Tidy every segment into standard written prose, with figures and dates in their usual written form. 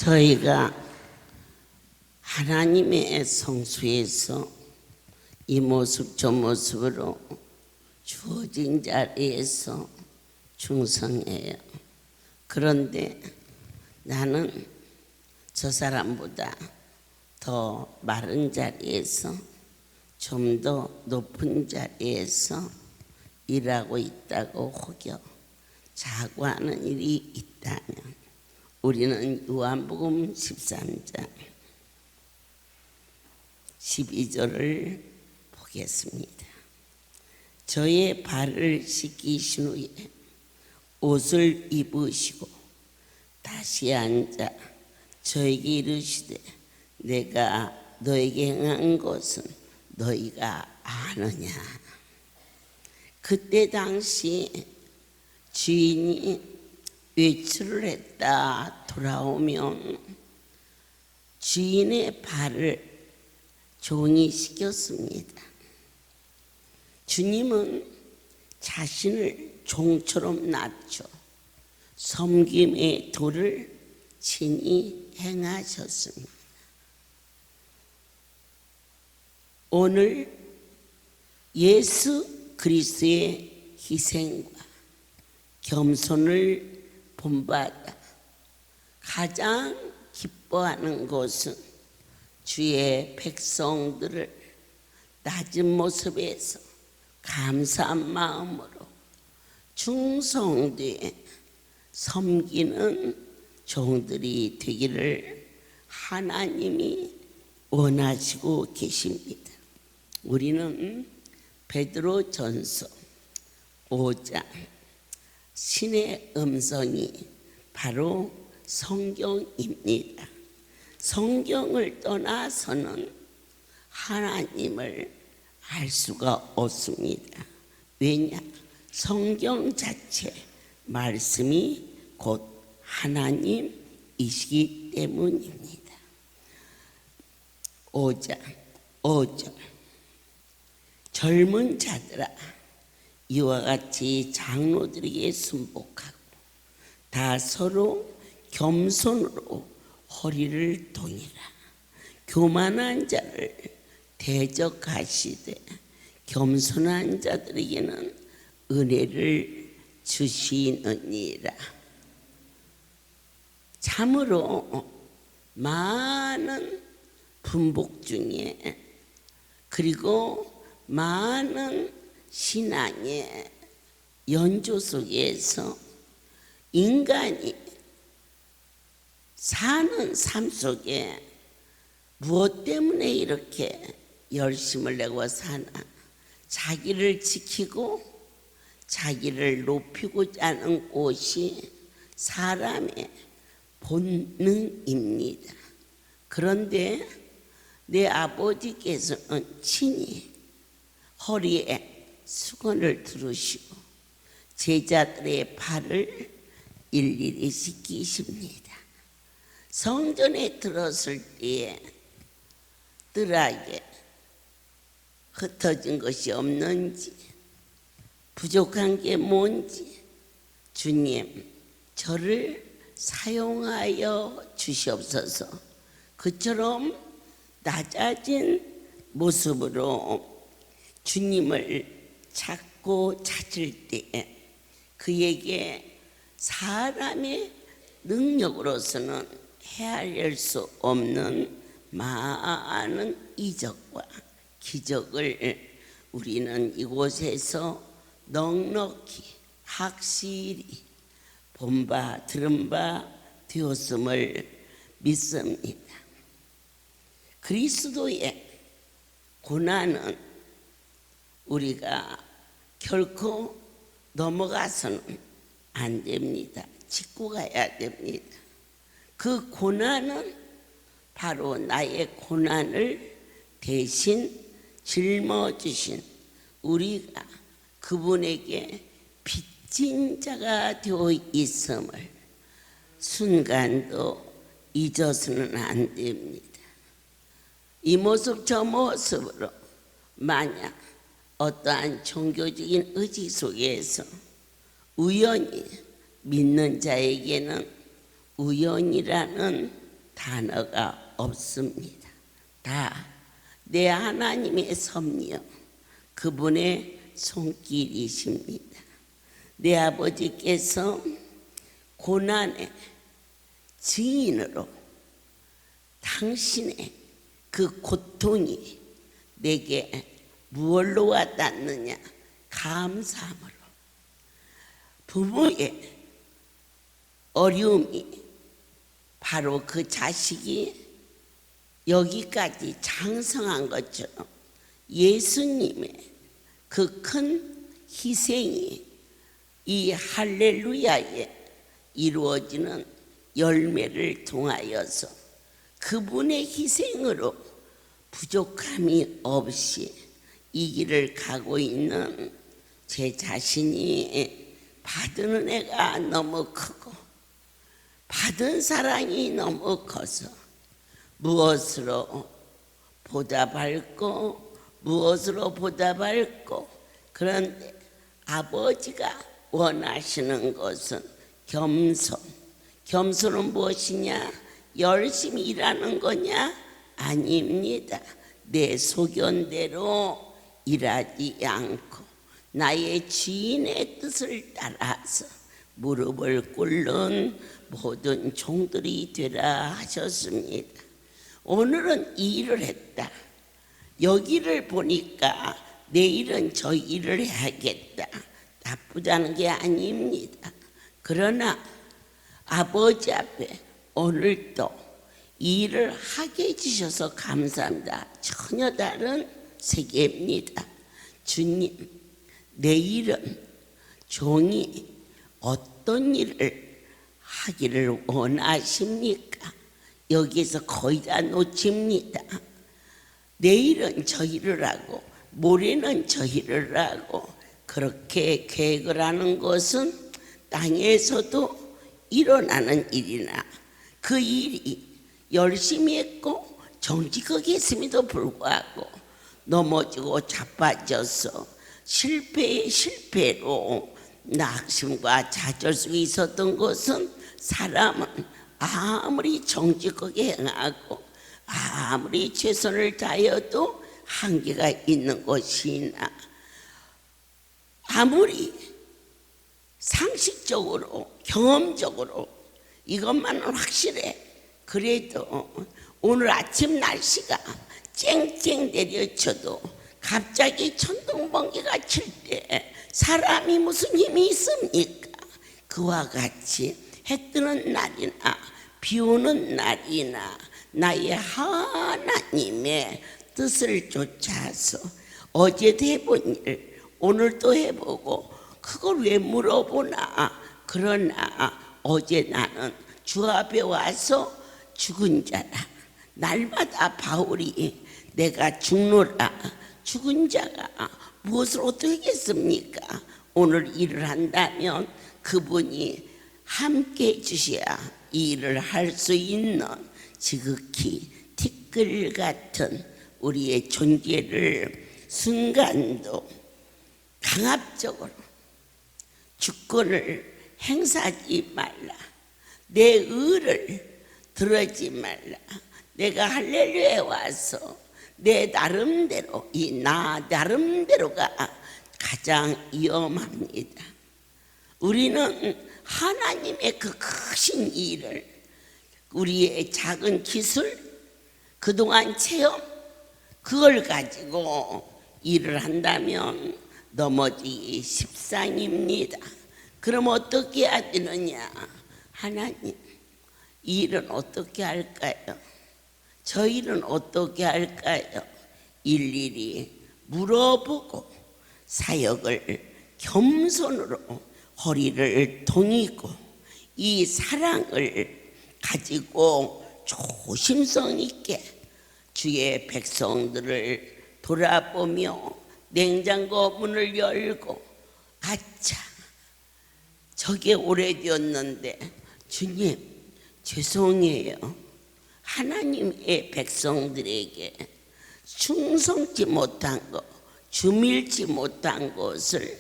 저희가 하나님의 성수에서 이 모습 저 모습으로 주어진 자리에서 충성해요. 그런데 나는 저 사람보다 더 마른 자리에서 좀 더 높은 자리에서 일하고 있다고 혹여 자고하는 일이 있다면 우리는 요한복음 13장 12절을 보겠습니다. 저의 발을 씻기신 후에 옷을 입으시고 다시 앉아 저에게 이르시되 내가 너에게 행한 것은 너희가 아느냐. 그때 당시 주인이 외출을 했다 돌아오면 주인의 발을 종이 씻겼습니다. 주님은 자신을 종처럼 낮춰 섬김의 도를 친히 행하셨습니다. 오늘 예수 그리스도의 희생과 겸손을 본받아 가장 기뻐하는 것은 주의 백성들을 낮은 모습에서 감사한 마음으로 충성되어 섬기는 종들이 되기를 하나님이 원하시고 계십니다. 우리는 베드로전서 5장 신의 음성이 바로 성경입니다. 성경을 떠나서는 하나님을 알 수가 없습니다. 왜냐? 성경 자체 말씀이 곧 하나님이시기 때문입니다. 5절 젊은 자들아 이와 같이 장로들에게 순복하고 다 서로 겸손으로 허리를 동이라. 교만한 자를 대적하시되 겸손한 자들에게는 은혜를 주시느니라. 참으로 많은 분복 중에 그리고 많은 신앙의 연조 속에서 인간이 사는 삶 속에 무엇 때문에 이렇게 열심을 내고 사나? 자기를 지키고 자기를 높이고자 하는 것이 사람의 본능입니다. 그런데 내 아버지께서는 친히 허리에 수건을 두르시고 제자들의 발을 일일이 씻기십니다. 성전에 들었을 때에 뜰하게 흩어진 것이 없는지 부족한 게 뭔지 주님 저를 사용하여 주시옵소서. 그처럼 낮아진 모습으로 주님을 찾고 찾을 때 그에게 사람의 능력으로서는 헤아릴 수 없는 많은 이적과 기적을 우리는 이곳에서 넉넉히 확실히 본 바 들은 바 되었음을 믿습니다. 그리스도의 고난은 우리가 결코 넘어가서는 안 됩니다. 짚고 가야 됩니다. 그 고난은 바로 나의 고난을 대신 짊어지신 우리가 그분에게 빚진 자가 되어 있음을 순간도 잊어서는 안 됩니다. 이 모습 저 모습으로 만약 어떠한 종교적인 의지 속에서 우연히 믿는 자에게는 우연이라는 단어가 없습니다. 다 내 하나님의 섭리요 그분의 손길이십니다. 내 아버지께서 고난의 증인으로 당신의 그 고통이 내게 무엇로 와닿느냐? 감사함으로. 부모의 어려움이 바로 그 자식이 여기까지 장성한 것처럼 예수님의 그 큰 희생이 이 할렐루야에 이루어지는 열매를 통하여서 그분의 희생으로 부족함이 없이 이 길을 가고 있는 제 자신이 받은 은혜가 너무 크고 받은 사랑이 너무 커서 무엇으로 보답할고 무엇으로 보답할고 그런데 아버지가 원하시는 것은 겸손. 겸손은 무엇이냐? 열심히 일하는 거냐? 아닙니다. 내 소견대로 일하지 않고 나의 주인의 뜻을 따라서 무릎을 꿇는 모든 종들이 되라 하셨습니다. 오늘은 이 일을 했다. 여기를 보니까 내일은 저 일을 해야겠다. 나쁘다는 게 아닙니다. 그러나 아버지 앞에 오늘도 이 일을 하게 해주셔서 감사합니다. 전혀 다른 세계입니다. 주님, 내일은 종이 어떤 일을 하기를 원하십니까? 여기에서 거의 다 놓칩니다. 내일은 저 일을 하고 모레는 저 일을 하고 그렇게 계획을 하는 것은 땅에서도 일어나는 일이나 그 일이 열심히 했고 정직하게 했음에도 불구하고 넘어지고 자빠져서 실패의 실패로 낙심과 좌절 속에 있었던 것은 사람은 아무리 정직하게 행하고 아무리 최선을 다해도 한계가 있는 것이나 아무리 상식적으로 경험적으로 이것만은 확실해. 그래도 오늘 아침 날씨가 쨍쨍 내려쳐도 갑자기 천둥번개가 칠 때 사람이 무슨 힘이 있습니까? 그와 같이 해 뜨는 날이나 비 오는 날이나 나의 하나님의 뜻을 쫓아서 어제도 해본 일 오늘도 해보고 그걸 왜 물어보나. 그러나 어제 나는 주 앞에 와서 죽은 자라. 날마다 바울이 내가 죽노라. 죽은 자가 무엇을 되겠습니까? 오늘 일을 한다면 그분이 함께 해주셔야 이 일을 할 수 있는 지극히 티끌 같은 우리의 존재를 순간도 강압적으로 주권을 행사하지 말라. 내 의를 들어지 말라. 내가 할렐루야에 와서 내 나름대로 이 나 나름대로가 가장 위험합니다. 우리는 하나님의 그 크신 일을 우리의 작은 기술 그동안 체험 그걸 가지고 일을 한다면 넘어지기 십상입니다. 그럼 어떻게 해야 되느냐? 하나님 이 일은 어떻게 할까요? 저 일은 어떻게 할까요? 일일이 물어보고 사역을 겸손으로 허리를 동이고 이 사랑을 가지고 조심성 있게 주의 백성들을 돌아보며 냉장고 문을 열고 아차 저게 오래되었는데 주님 죄송해요. 하나님의 백성들에게 충성치 못한 것 주밀지 못한 것을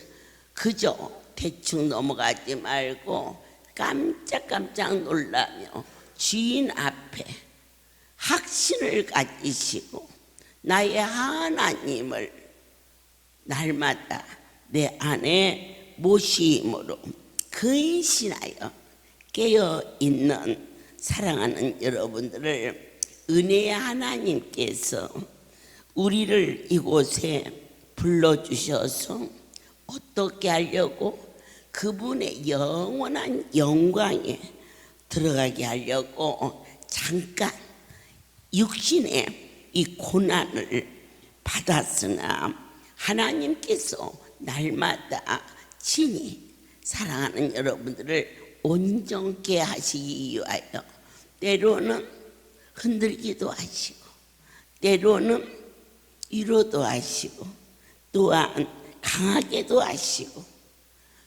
그저 대충 넘어가지 말고 깜짝깜짝 놀라며 주인 앞에 확신을 가지시고 나의 하나님을 날마다 내 안에 모심으로 근신하여 깨어있는 사랑하는 여러분들을 은혜의 하나님께서 우리를 이곳에 불러주셔서 어떻게 하려고 그분의 영원한 영광에 들어가게 하려고 잠깐 육신의 이 고난을 받았으나 하나님께서 날마다 친히 사랑하는 여러분들을 온전케 하시기 위하여 때로는 흔들기도 하시고 때로는 위로도 하시고 또한 강하게도 하시고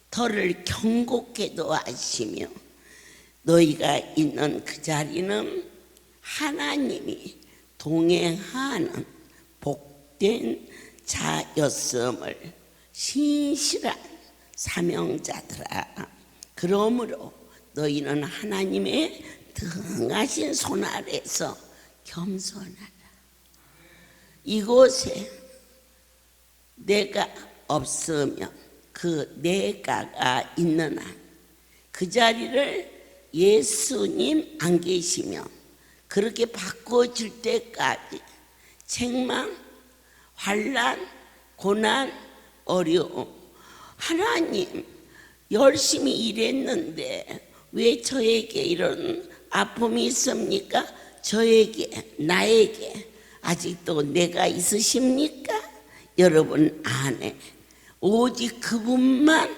더를 경고케도 하시며 너희가 있는 그 자리는 하나님이 동행하는 복된 자였음을 신실한 사명자들아 그러므로 너희는 하나님의 등하신 손 아래서 겸손하라. 이곳에 내가 없으면 그 내가가 있는 한 그 자리를 예수님 안 계시면 그렇게 바꿔줄 때까지 책망, 환난, 고난, 어려움 하나님 열심히 일했는데 왜 저에게 이런 아픔이 있습니까? 저에게 나에게 아직도 내가 있으십니까? 여러분 안에 오직 그분만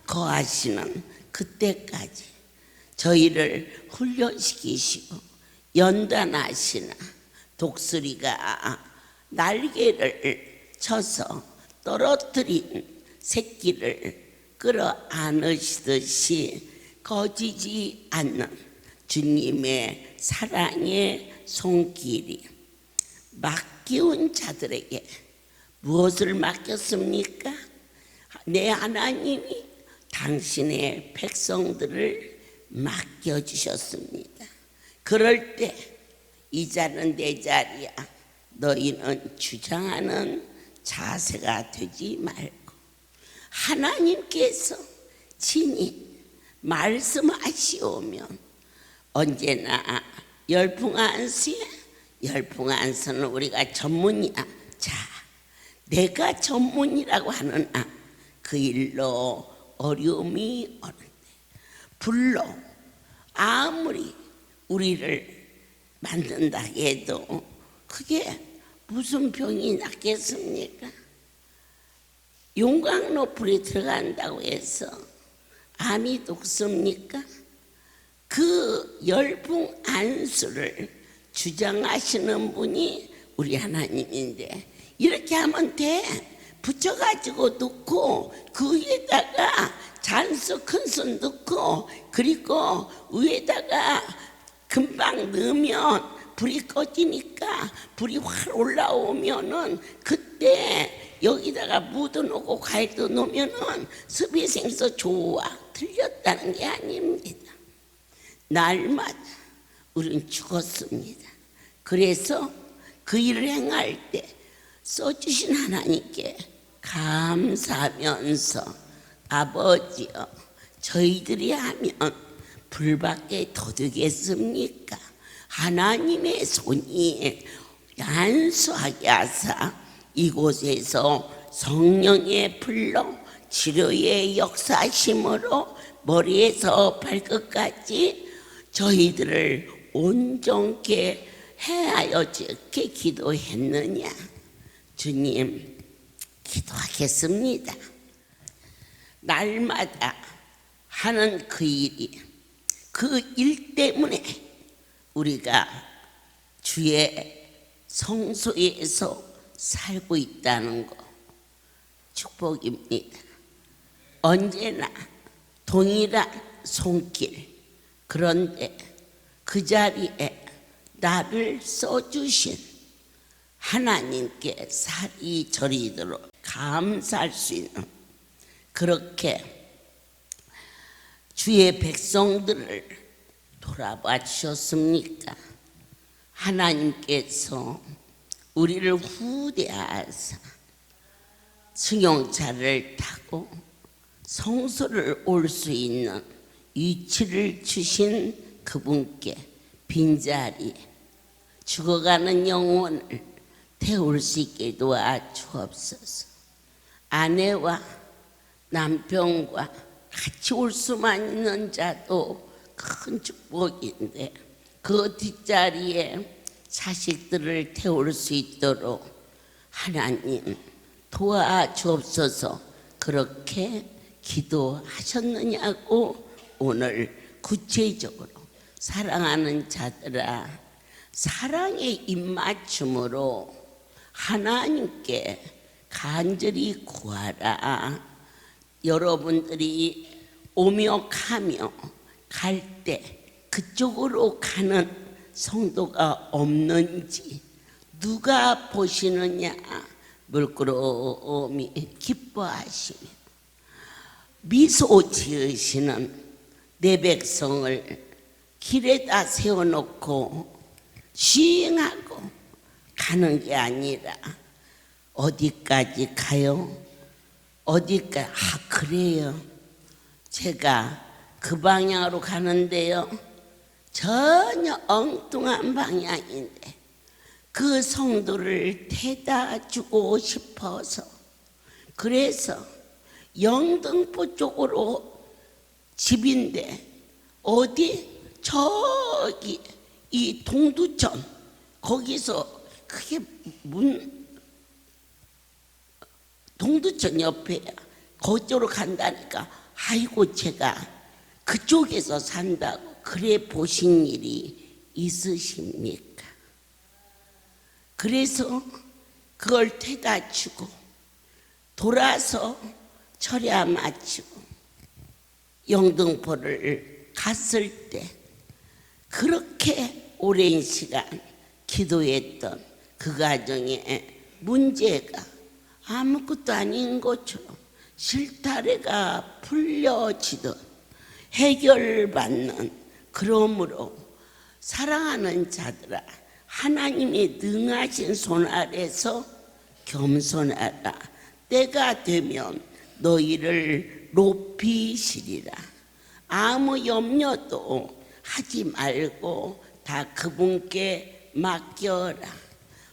거하시는 그때까지 저희를 훈련시키시고 연단하시나 독수리가 날개를 쳐서 떨어뜨린 새끼를 끌어안으시듯이 거지지 않는 주님의 사랑의 손길이 맡기운 자들에게 무엇을 맡겼습니까? 내 하나님이 당신의 백성들을 맡겨주셨습니다. 그럴 때 이 자는 내 자리야, 너희는 주장하는 자세가 되지 말고 하나님께서 친히 말씀하시오면 언제나 열풍안수에, 열풍안수는 우리가 전문이야. 자, 내가 전문이라고 하는 그 일로 어려움이 오는데 불로 아무리 우리를 만든다 해도 그게 무슨 병이 낫겠습니까? 용광로불이 들어간다고 해서 암이 녹습니까? 그 열풍 안수를 주장하시는 분이 우리 하나님인데 이렇게 하면 돼. 붙여가지고 넣고 그 위에다가 잔수 큰술 넣고 그리고 위에다가 금방 넣으면 불이 꺼지니까 불이 확 올라오면은 그때 여기다가 무도 넣고 과일도 넣으면은 습이생서 좋아. 틀렸다는 게 아닙니다. 날마다 우리는 죽었습니다. 그래서 그 일을 행할 때 써주신 하나님께 감사하면서 아버지여, 저희들이 하면 불밖에 더 되겠습니까? 하나님의 손이 안수하게 하사 이곳에서 성령의 불로 치료의 역사심으로 머리에서 발끝까지 저희들을 온전케 해하여 주께 기도했느냐? 주님, 기도하겠습니다. 날마다 하는 그 일이 그 일 때문에 우리가 주의 성소에서 살고 있다는 거 축복입니다. 언제나 동일한 손길, 그런데 그 자리에 나를 써주신 하나님께 살이 저리도록 감사할 수 있는, 그렇게 주의 백성들을 돌아봐 주셨습니까? 하나님께서 우리를 후대하사 승용차를 타고 성소를 올 수 있는 위치를 주신 그분께 빈자리에 죽어가는 영혼을 태울 수 있게 도와주옵소서. 아내와 남편과 같이 올 수만 있는 자도 큰 축복인데 그 뒷자리에 자식들을 태울 수 있도록 하나님 도와주옵소서. 그렇게 기도하셨느냐고 오늘 구체적으로 사랑하는 자들아, 사랑의 입맞춤으로 하나님께 간절히 구하라. 여러분들이 오며 가며 갈 때 그쪽으로 가는 성도가 없는지 누가 보시느냐? 물끄러미 기뻐하시며 미소 지으시는 내 백성을 길에다 세워놓고 시행하고 가는 게 아니라 어디까지 가요? 어디까지? 그래요. 제가 그 방향으로 가는데요, 전혀 엉뚱한 방향인데 그 성도를 태다 주고 싶어서, 그래서 영등포 쪽으로 집인데 어디 저기 이 동두천 거기서 그게 동두천 옆에야. 그쪽으로 간다니까 아이고 제가 그쪽에서 산다고 그래 보신 일이 있으십니까? 그래서 그걸 태다 주고 돌아서 철야 마치고 영등포를 갔을 때 그렇게 오랜 시간 기도했던 그 가정에 문제가 아무것도 아닌 것처럼 실타래가 풀려지던 해결받는. 그러므로 사랑하는 자들아, 하나님이 능하신 손 아래서 겸손하라. 때가 되면 너희를 높이시리라. 아무 염려도 하지 말고 다 그분께 맡겨라.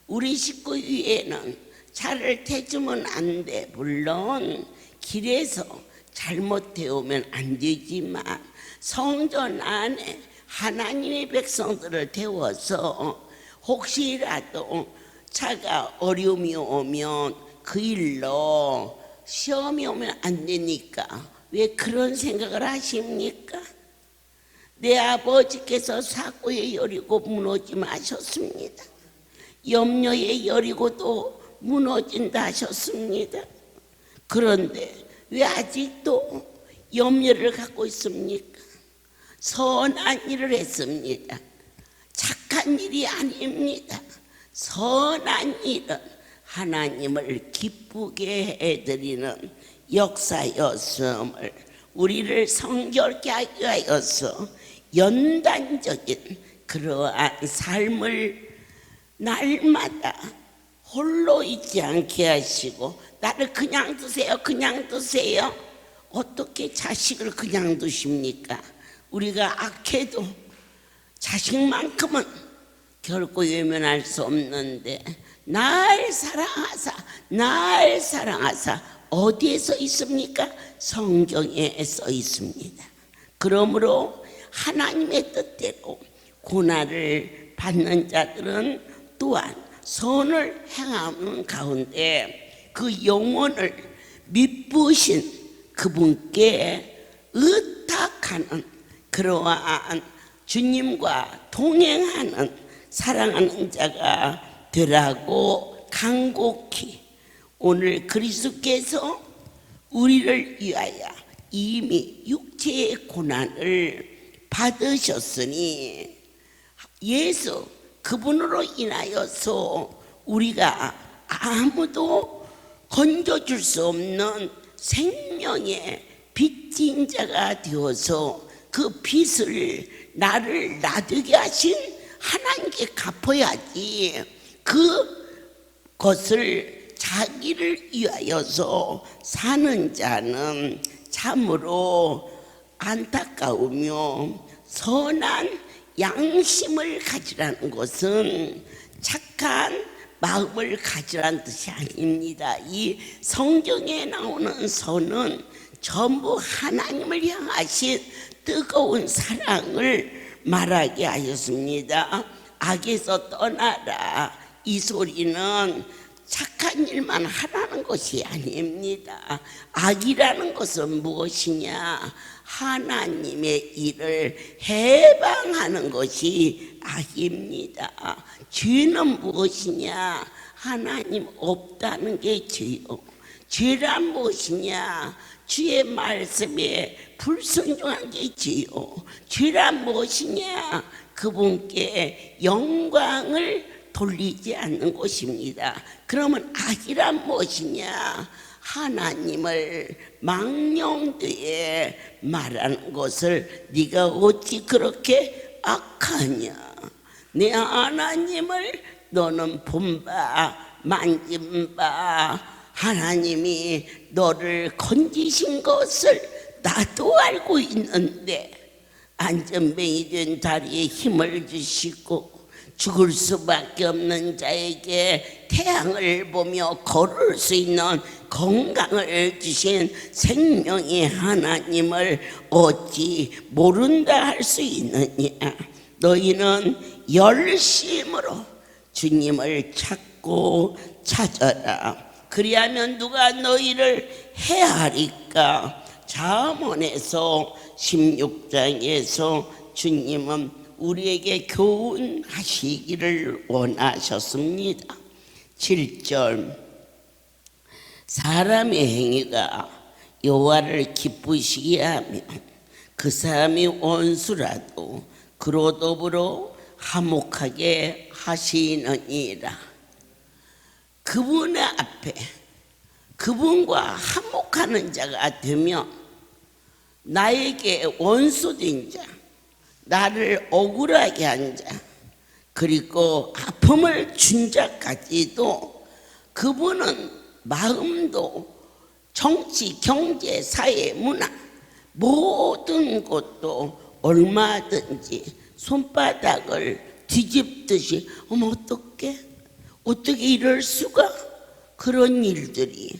우리 식구 위에는 차를 태우면 안 돼. 물론 길에서 잘못되오면 안 되지만 성전 안에 하나님의 백성들을 태워서 혹시라도 차가 어려움이 오면 그 일로 시험이 오면 안 되니까 왜 그런 생각을 하십니까? 내 아버지께서 사고의 여리고 무너짐 하셨습니다. 염려의 여리고도 무너진다 하셨습니다. 그런데 왜 아직도 염려를 갖고 있습니까? 선한 일을 했습니다. 착한 일이 아닙니다. 선한 일은 하나님을 기쁘게 해드리는 역사였음을 우리를 성결케 하기 위하여서 연단적인 그러한 삶을 날마다 홀로 있지 않게 하시고, 나를 그냥 두세요, 그냥 두세요. 어떻게 자식을 그냥 두십니까? 우리가 악해도 자식만큼은 결코 외면할 수 없는데, 날 사랑하사 어디에 써 있습니까? 성경에 써 있습니다. 그러므로 하나님의 뜻대로 고난을 받는 자들은 또한 선을 행하는 가운데 그 영혼을 미쁘신 그분께 의탁하는 그러한 주님과 동행하는 사랑하는 자가 되라고 간곡히 오늘 그리스도께서 우리를 위하여 이미 육체의 고난을 받으셨으니 예수 그분으로 인하여서 우리가 아무도 건져줄 수 없는 생명의 빚진 자가 되어서 그 빚을 나를 놔두게 하신 하나님께 갚아야지. 그것을 자기를 위하여서 사는 자는 참으로 안타까우며, 선한 양심을 가지라는 것은 착한 마음을 가지라는 뜻이 아닙니다. 이 성경에 나오는 선은 전부 하나님을 향하신 뜨거운 사랑을 말하게 하였습니다. 악에서 떠나라. 이 소리는 착한 일만 하라는 것이 아닙니다. 악이라는 것은 무엇이냐? 하나님의 일을 해방하는 것이 악입니다. 죄는 무엇이냐? 하나님 없다는 게 죄요. 죄란 무엇이냐? 주의 말씀에 불순종한 게 죄요. 죄란 무엇이냐? 그분께 영광을 돌리지 않는 것입니다. 그러면 악이란 무엇이냐? 하나님을 망령되에 말하는 것을 네가 어찌 그렇게 악하냐? 내 하나님을 너는 본바 만진 바, 하나님이 너를 건지신 것을 나도 알고 있는데 안전뱅이 된 다리에 힘을 주시고 죽을 수밖에 없는 자에게 태양을 보며 걸을 수 있는 건강을 주신 생명의 하나님을 어찌 모른다 할 수 있느냐? 너희는 열심으로 주님을 찾고 찾아라. 그리하면 누가 너희를 해하리까? 잠언에서 16장에서 주님은 우리에게 교훈하시기를 원하셨습니다. 7절, 사람의 행위가 여호와를 기쁘시게 하며 그 사람이 원수라도 그로 더불어 화목하게 하시느니라. 그분의 앞에 그분과 화목하는 자가 되면 나에게 원수된 자, 나를 억울하게 한 자, 그리고 아픔을 준 자까지도 그분은 마음도 정치, 경제, 사회, 문화 모든 것도 얼마든지 손바닥을 뒤집듯이 어머 어떻게 이럴 수가, 그런 일들이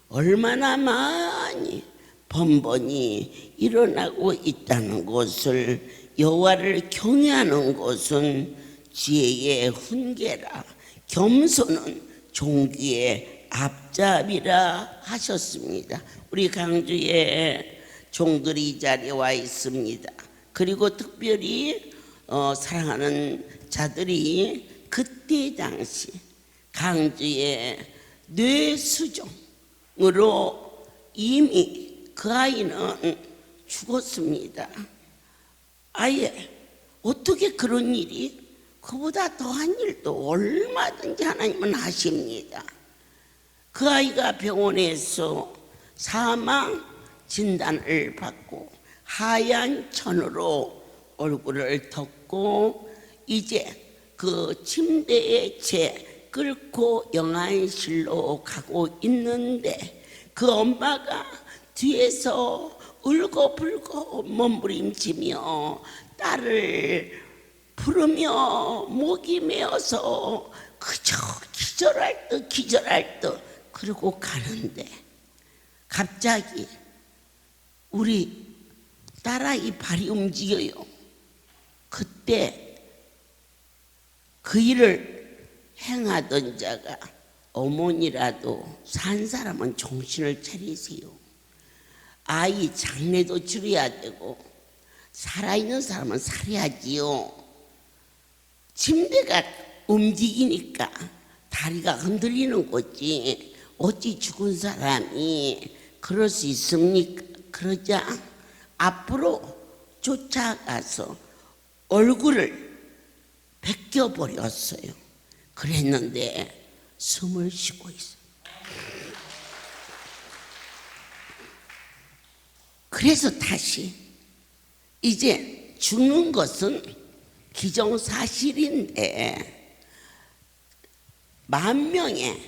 얼마나 많이 번번이 일어나고 있다는 것을, 여호와를 경외하는 것은 지혜의 훈계라 겸손은 종기의 앞잡이라 하셨습니다. 우리 강주의 종들이 이 자리에 와 있습니다. 그리고 특별히 사랑하는 자들이 그때 당시 강주의 뇌수종으로 이미 그 아이는 죽었습니다. 아예 어떻게 그런 일이, 그보다 더한 일도 얼마든지 하나님은 하십니다. 그 아이가 병원에서 사망 진단을 받고 하얀 천으로 얼굴을 덮고 이제 그 침대에 채 끌고 영안실로 가고 있는데 그 엄마가 뒤에서 울고불고 몸부림치며 딸을 부르며 목이 메어서 그저 기절할 듯 그러고 가는데 갑자기 우리 딸아이 발이 움직여요. 그때 그 일을 행하던 자가 어머니라도 산 사람은 정신을 차리세요. 아이 장례도 치러야 되고 살아있는 사람은 살아야지요. 침대가 움직이니까 다리가 흔들리는 거지 어찌 죽은 사람이 그럴 수 있습니까? 그러자 앞으로 쫓아가서 얼굴을 벗겨버렸어요. 그랬는데 숨을 쉬고 있어요. 그래서 다시 이제 죽는 것은 기정사실인데 10,000명에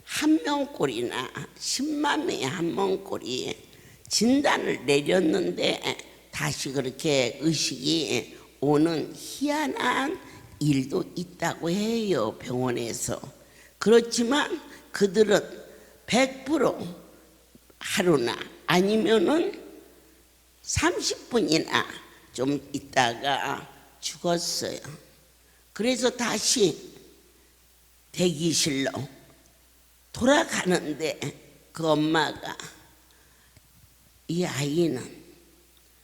1명꼴이나 10만 명에 1명꼴이 진단을 내렸는데 다시 그렇게 의식이 오는 희한한 일도 있다고 해요, 병원에서. 그렇지만 그들은 100% 하루나 아니면은 30분이나 좀 있다가 죽었어요. 그래서 다시 대기실로 돌아가는데 그 엄마가 이 아이는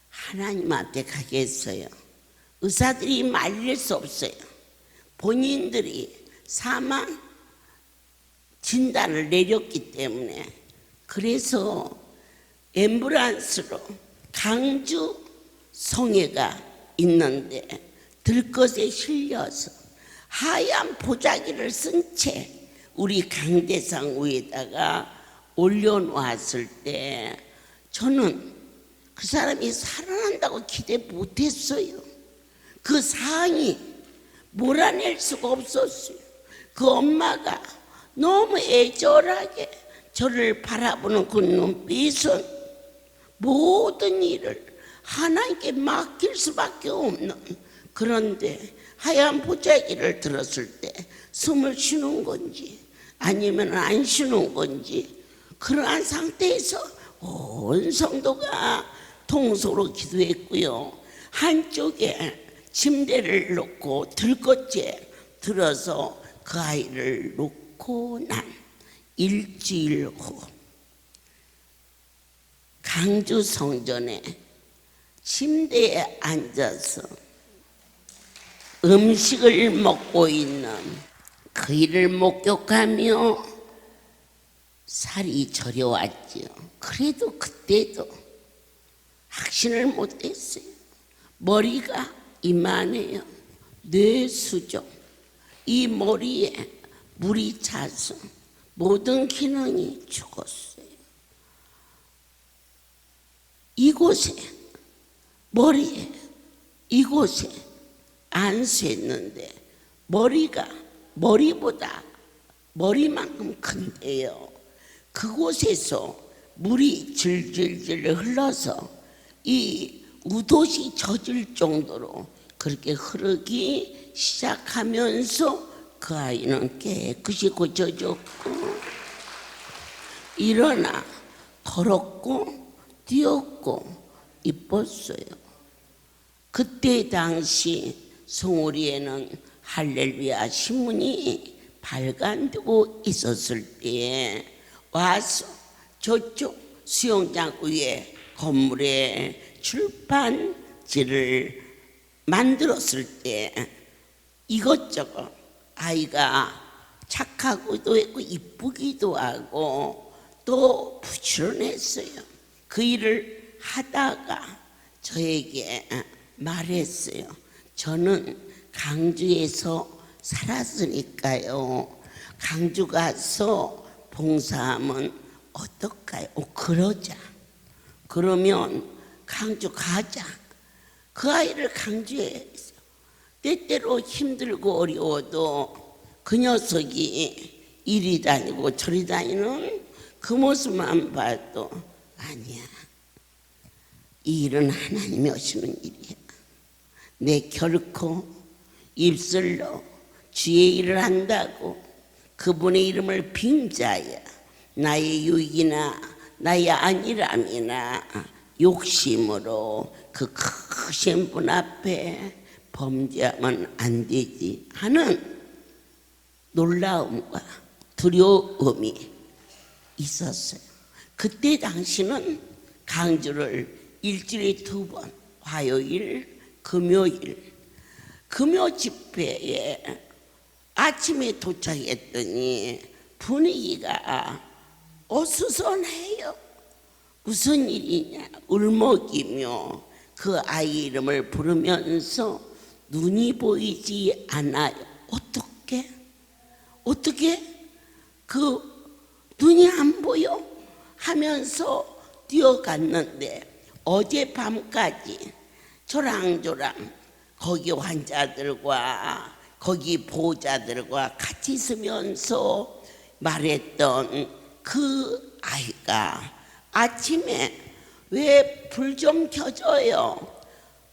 하나님한테 가겠어요. 의사들이 말릴 수 없어요. 본인들이 사망 진단을 내렸기 때문에. 그래서 앰뷸런스로 강주 성회가 있는데 들것에 실려서 하얀 보자기를 쓴 채 우리 강대상 위에다가 올려놓았을 때 저는 그 사람이 살아난다고 기대 못했어요. 그 상이 몰아낼 수가 없었어요. 그 엄마가 너무 애절하게 저를 바라보는 그 눈빛은 모든 일을 하나님께 맡길 수밖에 없는. 그런데 하얀 보자기를 들었을 때 숨을 쉬는 건지 아니면 안 쉬는 건지 그러한 상태에서 온 성도가 통속으로 기도했고요. 한쪽에 침대를 놓고 들것에 들어서 그 아이를 놓고 난 일주일 후 강주 성전에 침대에 앉아서 음식을 먹고 있는 그 일을 목격하며 살이 저려왔지요. 그래도 그때도 확신을 못했어요. 머리가 이만해요. 뇌수종. 이 머리에 물이 차서 모든 기능이 죽었어요. 이곳에 머리에 이곳에 안수했는데 머리가 머리보다 머리만큼 큰데요. 그곳에서 물이 질질질 흘러서 이 우도시 젖을 정도로 그렇게 흐르기 시작하면서 그 아이는 깨끗이 고쳐졌고 일어나 더럽고 뛰었고 이뻤어요. 그때 당시 송우리에는 할렐루야 신문이 발간되고 있었을 때에 와서 저쪽 수영장 위에 건물에 출판지를 만들었을 때 이것저것 아이가 착하고도 했고 이쁘기도 하고 또 부지런했어요. 그 일을 하다가 저에게 말했어요. 저는 강주에서 살았으니까요. 강주 가서 봉사하면 어떨까요? 그러자. 그러면 강주 가자. 그 아이를 강주에 때때로 힘들고 어려워도 그 녀석이 이리 다니고 저리 다니는 그 모습만 봐도 아니야. 이 일은 하나님이 하시는 일이야. 내 결코 입술로 주의 일을 한다고 그분의 이름을 빙자야 나의 유익이나 나의 안일함이나 욕심으로 그 크신 분 앞에 범죄하면 안 되지 하는 놀라움과 두려움이 있었어요. 그때 당시는 강주를 일주일에 2번 화요일, 금요일 금요 집회에 아침에 도착했더니 분위기가 어수선해요. 무슨 일이냐 울먹이며 그 아이 이름을 부르면서 눈이 보이지 않아요. 어떻게 그 눈이 안 보여 하면서 뛰어갔는데 어젯밤까지 저랑저랑 거기 환자들과 거기 보호자들과 같이 있으면서 말했던 그 아이가 아침에 왜 불 좀 켜줘요.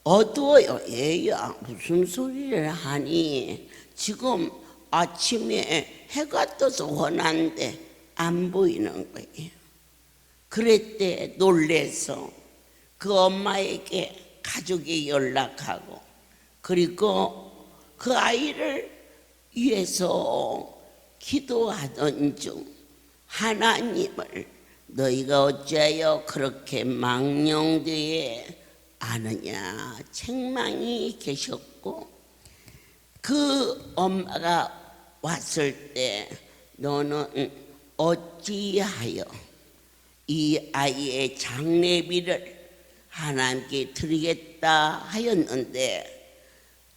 어두워요. 얘야 무슨 소리를 하니 지금 아침에 해가 떠서 환한데 안 보이는 거예요. 그랬대. 놀래서 그 엄마에게 가족이 연락하고 그리고 그 아이를 위해서 기도하던 중 하나님을 너희가 어찌하여 그렇게 망령되에 아느냐 책망이 계셨고 그 엄마가 왔을 때 너는 어찌하여 이 아이의 장례비를 하나님께 드리겠다 하였는데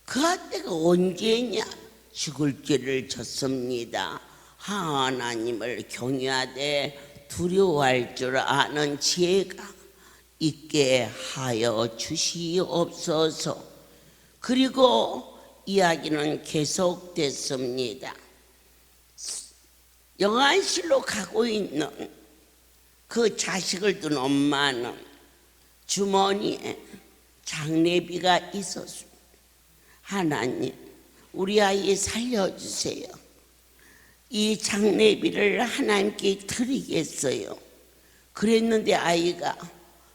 그 아때가 언제냐 죽을 죄를 졌습니다. 하나님을 경외하되 두려워할 줄 아는 지혜가 있게 하여 주시옵소서. 그리고 이야기는 계속됐습니다. 영안실로 가고 있는 그 자식을 둔 엄마는 주머니에 장례비가 있었습니다. 하나님, 우리 아이 살려주세요. 이 장례비를 하나님께 드리겠어요. 그랬는데 아이가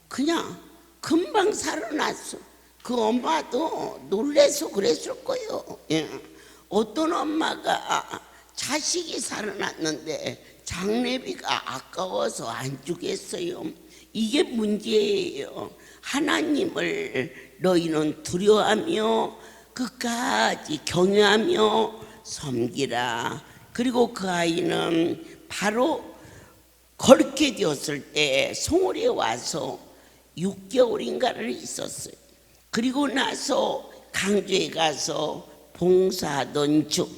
그냥 금방 살아났어. 그 엄마도 놀래서 그랬을 거예요. 어떤 엄마가 자식이 살아났는데 장례비가 아까워서 안 주겠어요. 이게 문제예요. 하나님을 너희는 두려워하며 끝까지 경외하며 섬기라. 그리고 그 아이는 바로 걸게 되었을 때 송월에 와서 6개월인가를 있었어요. 그리고 나서 강주에 가서 봉사하던 중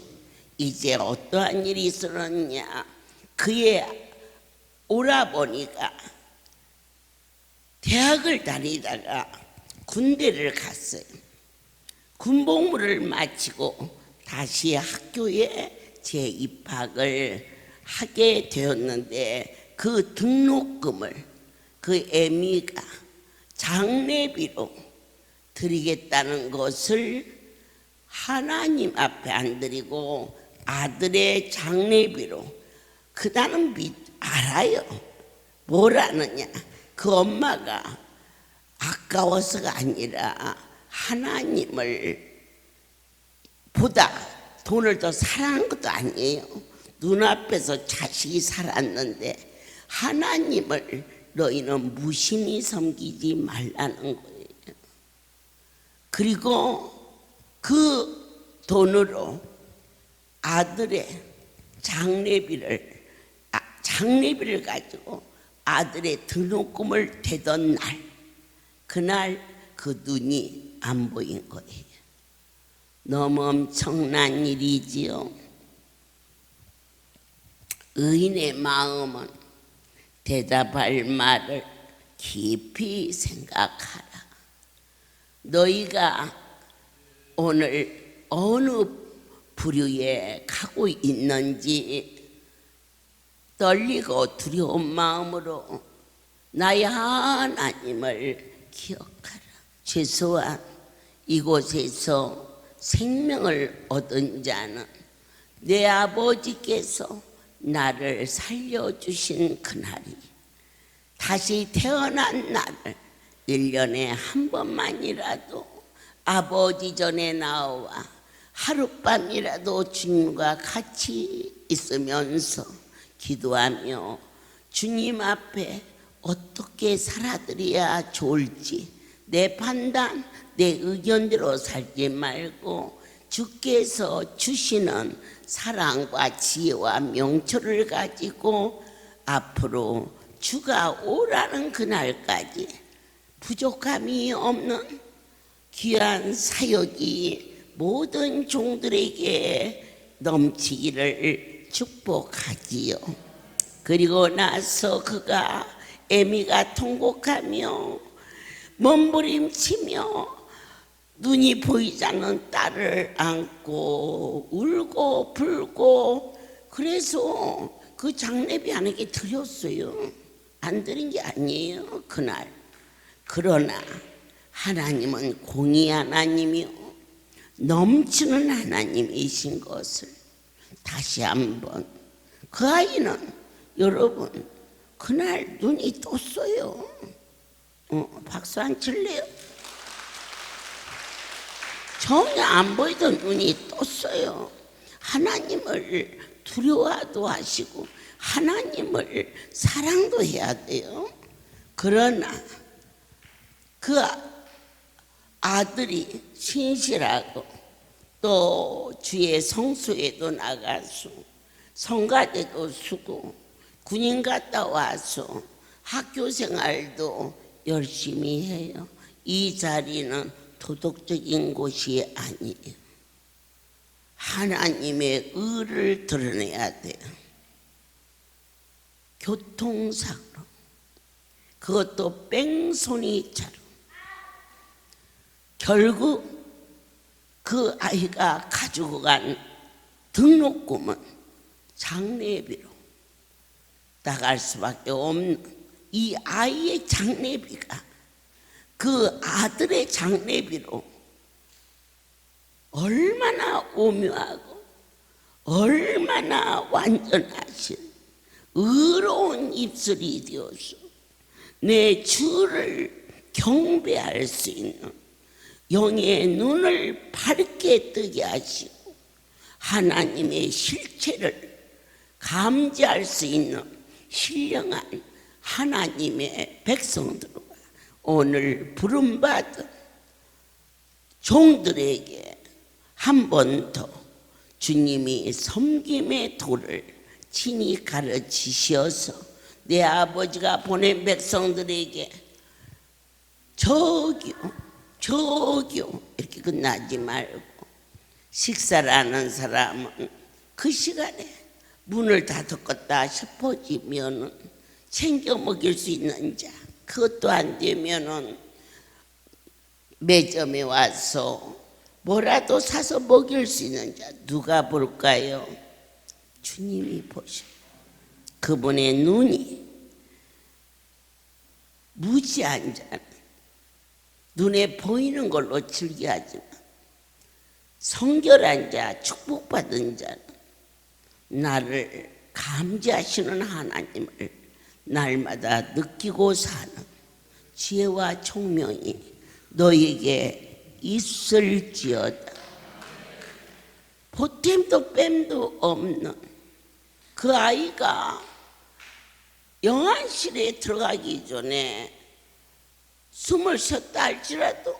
이제 어떠한 일이 있었느냐, 그의 오라버니가 대학을 다니다가 군대를 갔어요. 군복무를 마치고 다시 학교에 재입학을 하게 되었는데 그 등록금을 그 애미가 장례비로 드리겠다는 것을 하나님 앞에 안 드리고 아들의 장례비로, 그다는 알아요. 뭘 아느냐? 그 엄마가 아까워서가 아니라 하나님을 보다 돈을 더 사랑한 것도 아니에요. 눈앞에서 자식이 살았는데 하나님을 너희는 무심히 섬기지 말라는 거예요. 그리고 그 돈으로 아들의 장례비를 가지고 아들의 등록금을 대던 날, 그날 그 눈이 안 보인 거예요. 너무 엄청난 일이지요. 의인의 마음은 대답할 말을 깊이 생각하라. 너희가 오늘 어느 부류에 가고 있는지 떨리고 두려운 마음으로 나의 하나님을 기억하라. 최소한 이곳에서 생명을 얻은 자는 내 아버지께서 나를 살려주신 그날이, 다시 태어난 날을 1년에 한 번만이라도 아버지 전에 나와 하룻밤이라도 주님과 같이 있으면서 기도하며 주님 앞에 어떻게 살아드려야 좋을지 내 판단, 내 의견대로 살지 말고 주께서 주시는 사랑과 지혜와 명철을 가지고 앞으로 주가 오라는 그날까지 부족함이 없는 귀한 사역이 모든 종들에게 넘치기를 축복하지요. 그리고 나서 그가 애미가 통곡하며 몸부림치며 눈이 보이지 않는 딸을 안고 울고 불고, 그래서 그 장례비 하나님께 드렸어요. 안 드린 게 아니에요, 그날. 그러나 하나님은 공의 하나님이요 넘치는 하나님이신 것을 다시 한번, 그 아이는 여러분 그날 눈이 떴어요. 박수 안 칠래요? 전혀 안 보이던 눈이 떴어요. 하나님을 두려워도 하시고 하나님을 사랑도 해야 돼요. 그러나 그 아들이 신실하고 또 주의 성수에도 나가서 성가대도 쓰고 군인 갔다 와서 학교 생활도 열심히 해요. 이 자리는 도덕적인 곳이 아니에요. 하나님의 의를 드러내야 돼요. 교통사고, 그것도 뺑소니처럼. 결국 그 아이가 가지고 간 등록금은 장례비로 나갈 수밖에 없는, 이 아이의 장례비가 그 아들의 장례비로 얼마나 오묘하고 얼마나 완전하신 의로운 입술이 되어서 내 주를 경배할 수 있는, 영의 눈을 밝게 뜨게 하시고 하나님의 실체를 감지할 수 있는 신령한 하나님의 백성들과 오늘 부름받은 종들에게 한 번 더 주님이 섬김의 도를 친히 가르치셔서 내 아버지가 보낸 백성들에게 저기요 이렇게 끝나지 말고, 식사를 하는 사람은 그 시간에 문을 닫았겠다 싶어지면은 챙겨 먹일 수 있는 자, 그것도 안 되면은 매점에 와서 뭐라도 사서 먹일 수 있는 자 누가 볼까요? 주님이 보셔. 그분의 눈이 무지한 자는 눈에 보이는 걸로 즐겨하지만 성결한 자, 축복받은 자는 나를 감지하시는 하나님을 날마다 느끼고 사는 지혜와 총명이 너에게 있을지어다. 보탬도 뺨도 없는 그 아이가 영안실에 들어가기 전에 23살 할지라도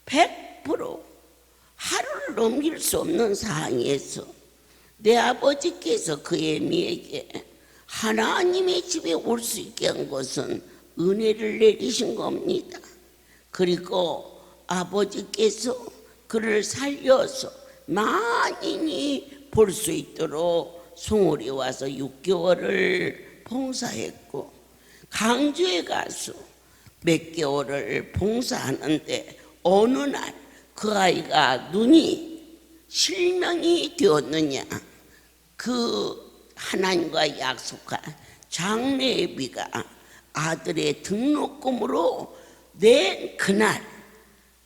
100% 하루를 넘길 수 없는 상황에서 내 아버지께서 그 애미에게 하나님의 집에 올 수 있게 한 것은 은혜를 내리신 겁니다. 그리고 아버지께서 그를 살려서 만인이 볼 수 있도록 송월에 와서 6개월을 봉사했고 강주에 가서 몇 개월을 봉사하는데 어느 날 그 아이가 눈이 실명이 되었느냐, 그 하나님과 약속한 장래비가 아들의 등록금으로 낸 그날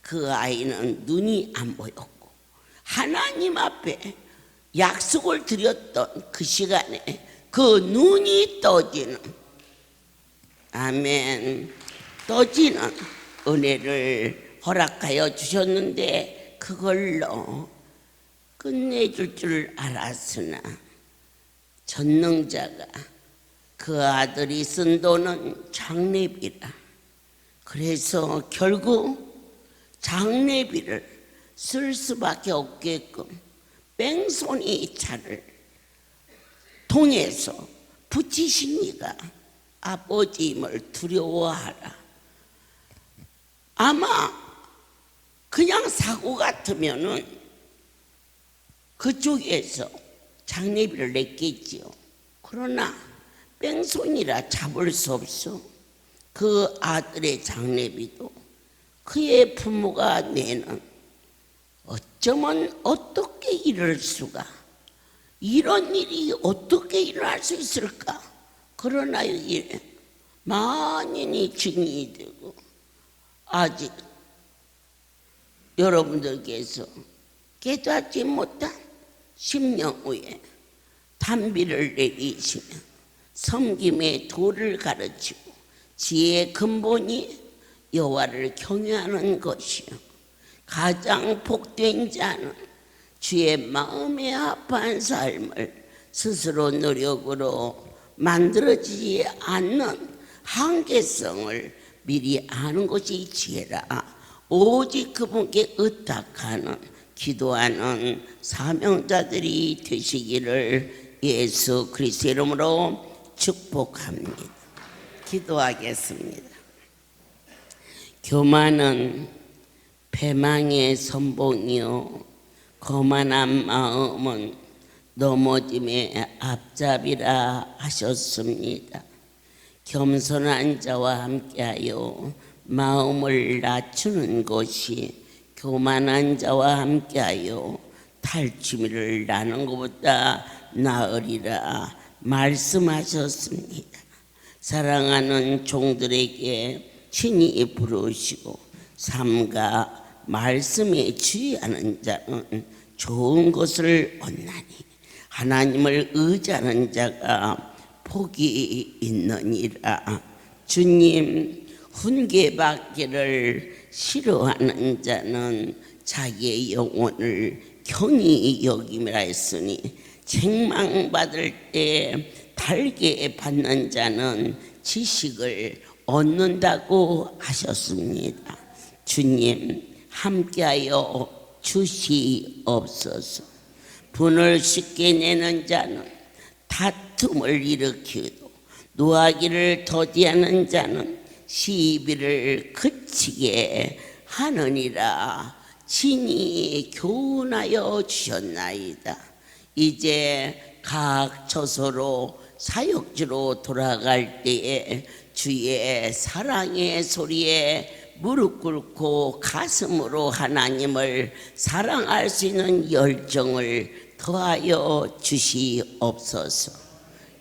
그 아이는 눈이 안 보였고 하나님 앞에 약속을 드렸던 그 시간에 그 눈이 떠지는, 아멘, 떠지는 은혜를 허락하여 주셨는데 그걸로 끝내줄 줄 알았으나 전능자가 그 아들이 쓴 돈은 장례비라. 그래서 결국 장례비를 쓸 수밖에 없게끔 뺑소니 차를 통해서 붙이시니까 아버지임을 두려워하라. 아마 그냥 사고 같으면은 그쪽에서 장례비를 냈겠지요. 그러나 뺑소니라 잡을 수 없어. 그 아들의 장례비도 그의 부모가 내는, 어쩌면 어떻게 이럴 수가, 이런 일이 어떻게 일어날 수 있을까. 그러나 이게 만인이 증인이 되고 아직 여러분들께서 깨닫지 못한 10년 후에 단비를 내리시면 섬김의 도를 가르치고 지혜의 근본이 여호와를 경외하는 것이요, 가장 복된 자는 주의 마음에 합한 삶을 스스로 노력으로 만들어지지 않는 한계성을 미리 아는 것이 지혜라. 오직 그분께 의탁하는 기도하는 사명자들이 되시기를 예수 그리스도의 이름으로 축복합니다. 기도하겠습니다. 교만은 패망의 선봉이요 거만한 마음은 넘어짐의 앞잡이라 하셨습니다. 겸손한 자와 함께하여 마음을 낮추는 것이 교만한 자와 함께하여 탈취미를 나는 것보다 나으리라 말씀하셨습니다. 사랑하는 종들에게 친히 부르시고 삼가 말씀에 주의하는 자는 좋은 것을 얻나니 하나님을 의지하는 자가 복이 있느니라. 주님, 훈계받기를 싫어하는 자는 자기의 영혼을 경히 여김이라 했으니 책망받을 때 달게 받는 자는 지식을 얻는다고 하셨습니다. 주님, 함께하여 주시옵소서. 분을 쉽게 내는 자는 다툼을 일으키고 노하기를 더디하는 자는 시비를 그치게 하느니라 친히 교훈하여 주셨나이다. 이제 각 처소로 사역지로 돌아갈 때에 주의 사랑의 소리에 무릎 꿇고 가슴으로 하나님을 사랑할 수 있는 열정을 더하여 주시옵소서.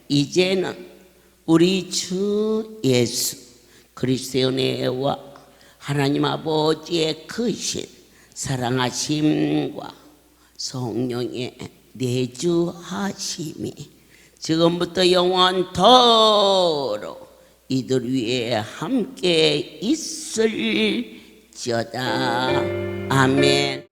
이제는 우리 주 예수 그리스도의 은혜와 하나님 아버지의 크신 사랑하심과 성령의 내주하심이 지금부터 영원토록 이들 위에 함께 있을지어다. 아멘.